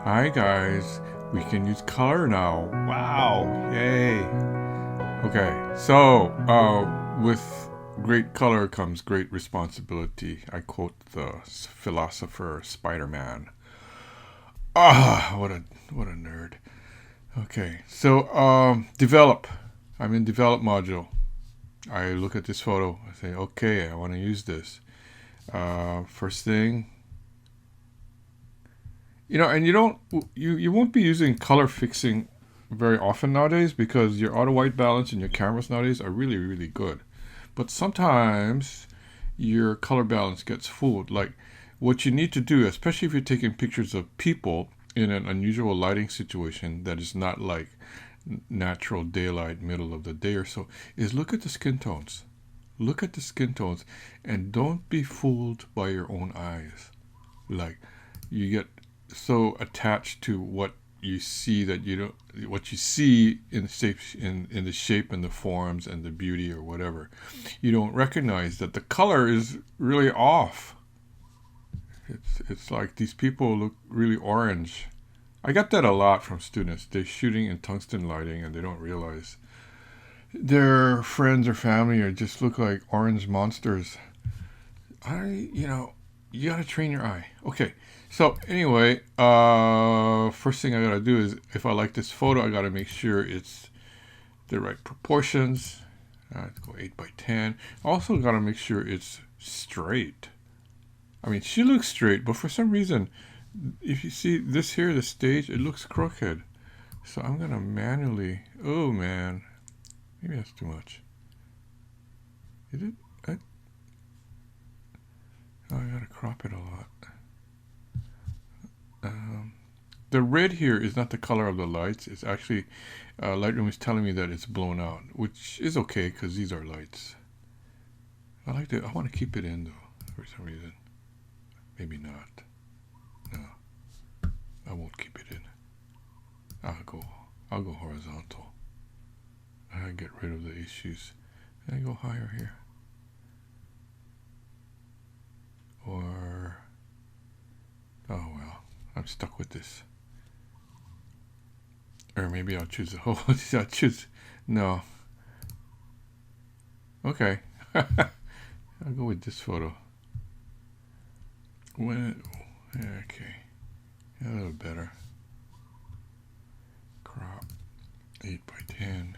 Hi guys, we can use color now. Wow, yay. Okay, so with great color comes great responsibility. I quote the philosopher Spider-Man. Ah, what a nerd. Okay, so develop. I'm in develop module. I look at this photo. I say, okay, I want to use this. First thing, and you won't be using color fixing very often nowadays because your auto white balance and your cameras nowadays are really, really good. But sometimes your color balance gets fooled. Like what you need to do, especially if you're taking pictures of people in an unusual lighting situation that is not like natural daylight, middle of the day or so, is look at the skin tones. Look at the skin tones and don't be fooled by your own eyes. Like you get so attached to what you see that you don't what you see in the shape in the shape and the forms and the beauty or whatever, you don't recognize that the color is really off. It's like these people look really orange. I get that a lot from students. They're shooting in tungsten lighting and they don't realize their friends or family or just look like orange monsters. You gotta train your eye. Okay, so anyway, first thing I gotta do is if I like this photo, I gotta make sure it's the right proportions. Let's go 8 by 10. Also gotta make sure it's straight. I mean, she looks straight, but for some reason, if you see this here, the stage, it looks crooked. So I'm gonna manually. Oh man, maybe that's too much. Is it? Oh, I gotta crop it a lot. The red here is not the color of the lights. It's actually, Lightroom is telling me that it's blown out, which is okay because these are lights. I want to keep it in though, for some reason. Maybe not. No, I won't keep it in. I'll go horizontal. I get rid of the issues. And I go higher here. Or, oh well, I'm stuck with this. Or maybe I'll choose the whole. I'll choose. No. Okay. I'll go with this photo. Okay. A little better. Crop. 8 by 10.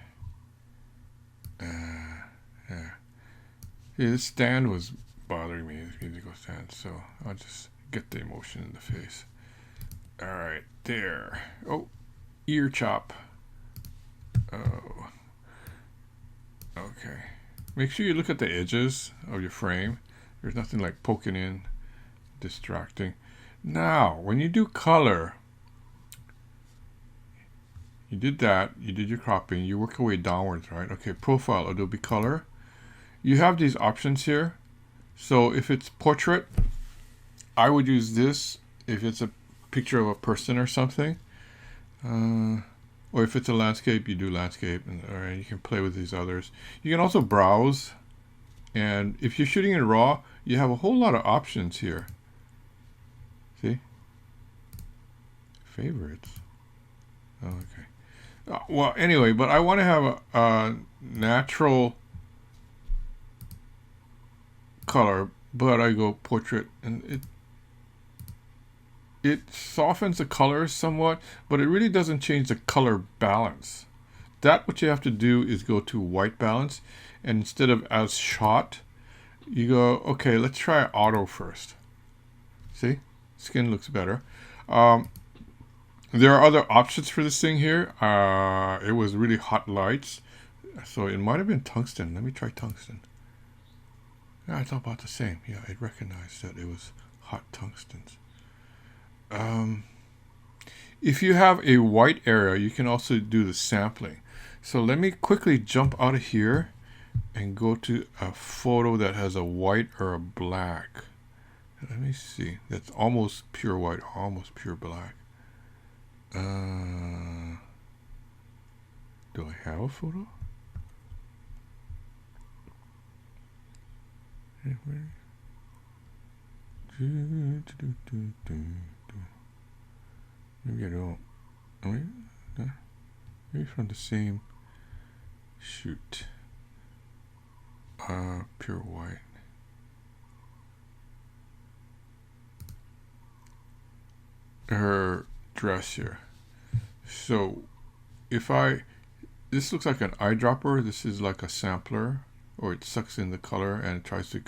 Yeah. This stand was bothering me, this musical stand, so I'll just get the emotion in the face. Alright, there. Oh, ear chop. Oh. Okay. Make sure you look at the edges of your frame. There's nothing like poking in, distracting. Now, when you do color, you did that, you did your cropping, you work your way downwards, right? Okay, profile, Adobe Color. You have these options here. So if it's portrait, I would use this if it's a picture of a person or something. Or if it's a landscape, you do landscape, and you can play with these others. You can also browse, and if you're shooting in RAW, you have a whole lot of options here. See? Favorites. Oh, okay. Well, anyway, but I want to have a natural color, but I go portrait, and it softens the colors somewhat, but it really doesn't change the color balance. That what you have to do is go to white balance, and instead of as shot, you go, okay, let's try auto first. See? Skin looks better. There are other options for this thing here. It was really hot lights, so it might have been tungsten. Let me try tungsten. Yeah, it's about the same. Yeah, it recognized that it was hot tungstens. If you have a white area, you can also do the sampling. So let me quickly jump out of here and go to a photo that has a white or a black. Let me see. That's almost pure white, almost pure black. Do I have a photo? Maybe maybe I don't. Maybe from the same shoot. Pure white. Her dress here. So if this looks like an eyedropper. This is like a sampler, or it sucks in the color and it tries to,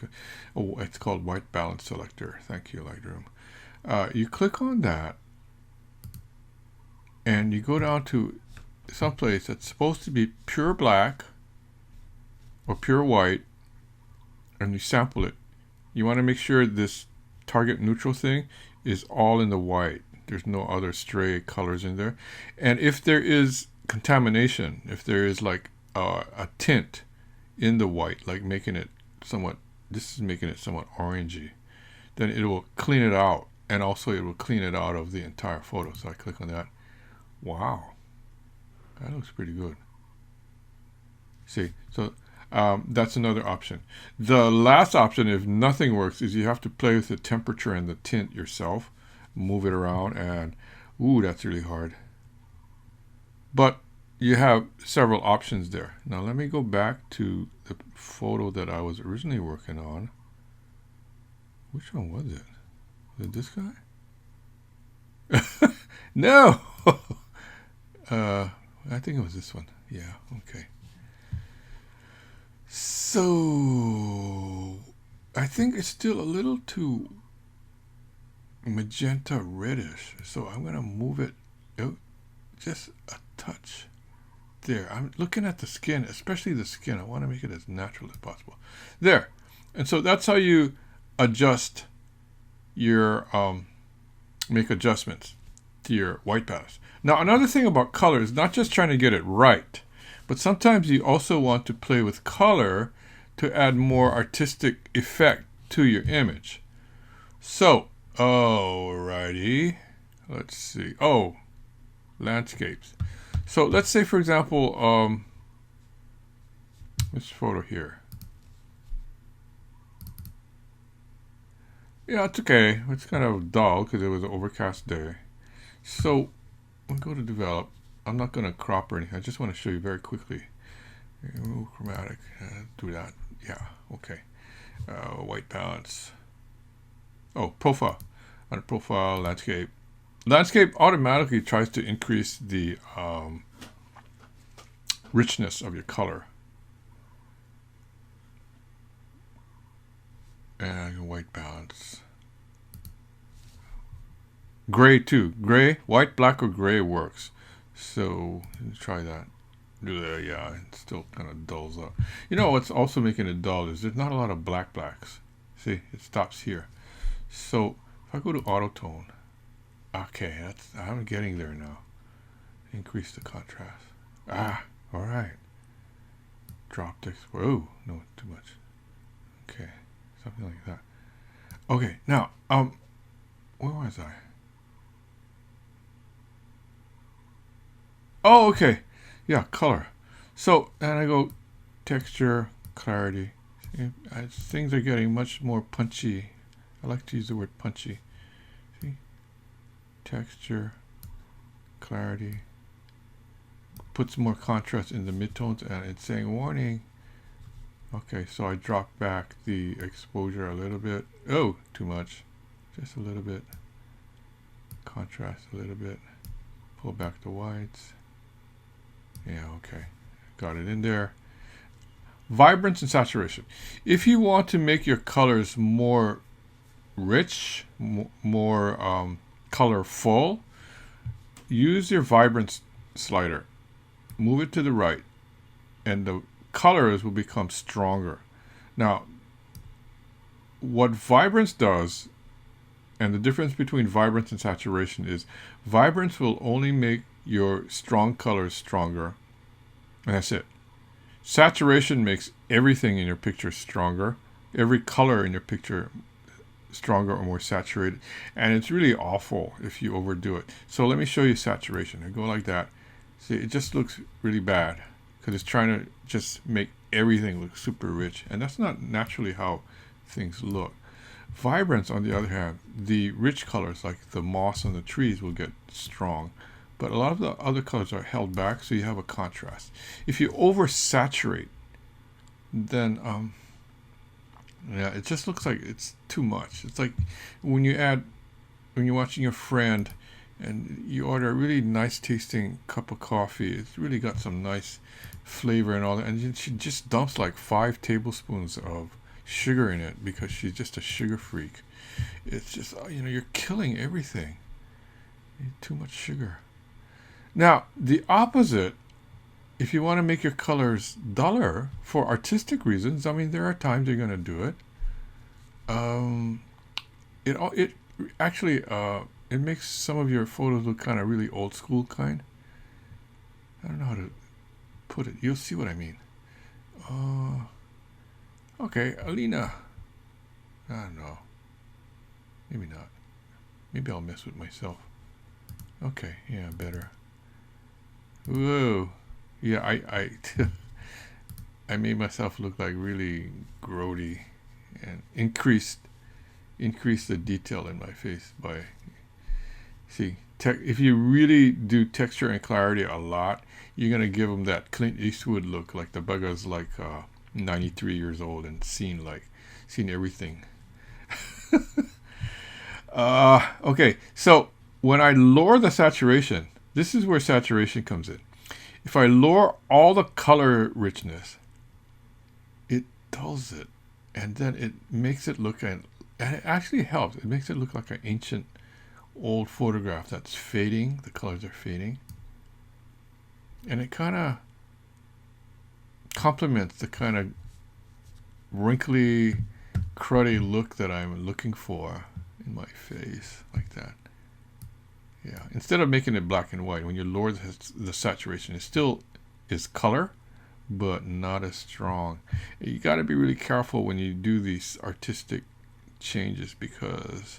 oh, it's called white balance selector. Thank you, Lightroom. You click on that and you go down to someplace that's supposed to be pure black or pure white, and you sample it. You want to make sure this target neutral thing is all in the white. There's no other stray colors in there. And if there is contamination, if there is like a tint in the white, like making it somewhat, this is making it somewhat orangey, then it will clean it out. And also it will clean it out of the entire photo. So I click on that. Wow, that looks pretty good. See, so that's another option. The last option, if nothing works, is you have to play with the temperature and the tint yourself, move it around, and ooh, that's really hard. But you have several options there. Now let me go back to the photo that I was originally working on. Which one was it? Was it this guy? No! I think it was this one. Yeah, okay. So I think it's still a little too magenta reddish. So I'm going to move it out just a touch. There. I'm looking at the skin, especially the skin. I want to make it as natural as possible. There. And so that's how you adjust your, make adjustments to your white balance. Now, another thing about color is not just trying to get it right, but sometimes you also want to play with color to add more artistic effect to your image. So, alrighty, let's see. Oh, landscapes. So let's say, for example, this photo here. Yeah, it's okay. It's kind of dull because it was an overcast day. So we'll go to develop. I'm not going to crop or anything. I just want to show you very quickly. Remove chromatic. Do that. Yeah, okay. White balance. Oh, profile. Under profile, landscape. Landscape automatically tries to increase the richness of your color. And white balance. Gray too. Gray, white, black, or gray works. So try that. Yeah, it still kind of dulls up. You know what's also making it dull is there's not a lot of blacks. See, it stops here. So if I go to auto tone, okay, I'm getting there now. Increase the contrast. Ah, all right. Drop the exposure. Oh, no, too much. Okay, something like that. Okay, now, where was I? Oh, okay. Yeah, color. So, and I go texture, clarity. Things are getting much more punchy. I like to use the word punchy. See? Texture, clarity. Puts more contrast in the midtones, and it's saying warning. Okay, so I drop back the exposure a little bit. Oh, too much. Just a little bit. Contrast a little bit. Pull back the whites. Yeah, okay. Got it in there. Vibrance and saturation. If you want to make your colors more rich, more colorful, use your vibrance slider. Move it to the right, and the colors will become stronger. Now, what vibrance does, and the difference between vibrance and saturation is, vibrance will only make your strong colors stronger, and that's it. Saturation makes everything in your picture stronger, every color in your picture stronger or more saturated, and it's really awful if you overdo it. So let me show you saturation. I go like that. See, it just looks really bad because it's trying to just make everything look super rich, and that's not naturally how things look. Vibrance, on the other hand, the rich colors like the moss on the trees will get strong, but a lot of the other colors are held back, so you have a contrast. If you oversaturate, then yeah, it just looks like it's too much. It's like when you're watching your friend and you order a really nice tasting cup of coffee. It's really got some nice flavor and all that, and she just dumps like 5 tablespoons of sugar in it because she's just a sugar freak. It's just, you're killing everything. Too much sugar. Now, the opposite, if you want to make your colors duller for artistic reasons, I mean, there are times you're going to do it. It actually it makes some of your photos look kind of really old school kind. I don't know how to put it. You'll see what I mean. Okay, Alina. I don't know. Maybe not. Maybe I'll mess with myself. Okay, yeah, better. Whoa. Yeah, I made myself look like really grody and increased the detail in my face by, see, if you really do texture and clarity a lot, you're going to give them that Clint Eastwood look, like the bugger's like 93 years old and seen everything. Okay, so when I lower the saturation, this is where saturation comes in. If I lower all the color richness, it dulls it, and then it makes it look, and it actually helps. It makes it look like an ancient old photograph that's fading. The colors are fading, and it kind of complements the kind of wrinkly, cruddy look that I'm looking for in my face, like that. Yeah, instead of making it black and white, when you lower the saturation, it still is color, but not as strong. You got to be really careful when you do these artistic changes, because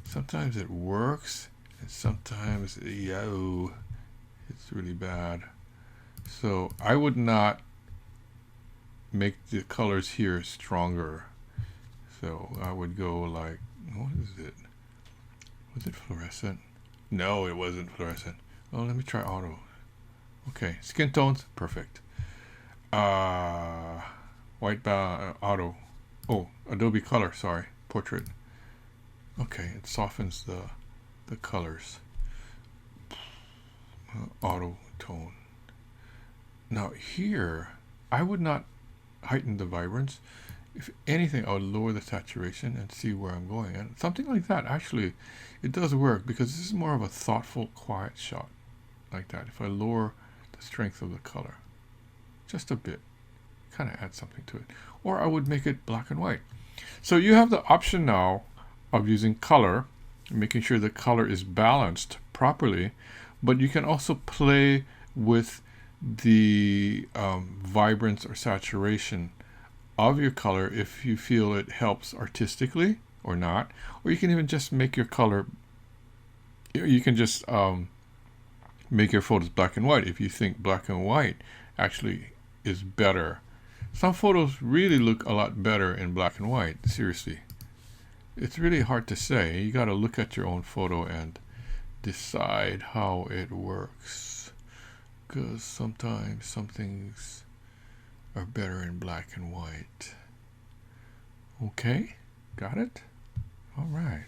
sometimes it works and sometimes it's really bad. So I would not make the colors here stronger. So I would go like, what is it? Was it fluorescent? No, it wasn't fluorescent. Well, let me try auto. Okay, skin tones, perfect. White auto. Oh, Adobe Color, sorry, portrait. Okay, it softens the colors. Auto tone. Now here, I would not heighten the vibrance. If anything, I would lower the saturation and see where I'm going. And something like that, actually, it does work, because this is more of a thoughtful, quiet shot, like that. If I lower the strength of the color just a bit, kind of add something to it. Or I would make it black and white. So you have the option now of using color, making sure the color is balanced properly, but you can also play with the vibrance or saturation of your color if you feel it helps artistically or not. Or you can even just make your color, you can just make your photos black and white if you think black and white actually is better. Some photos really look a lot better in black and white, seriously. It's really hard to say. You got to look at your own photo and decide how it works, because sometimes some things are better in black and white. Okay, got it? All right.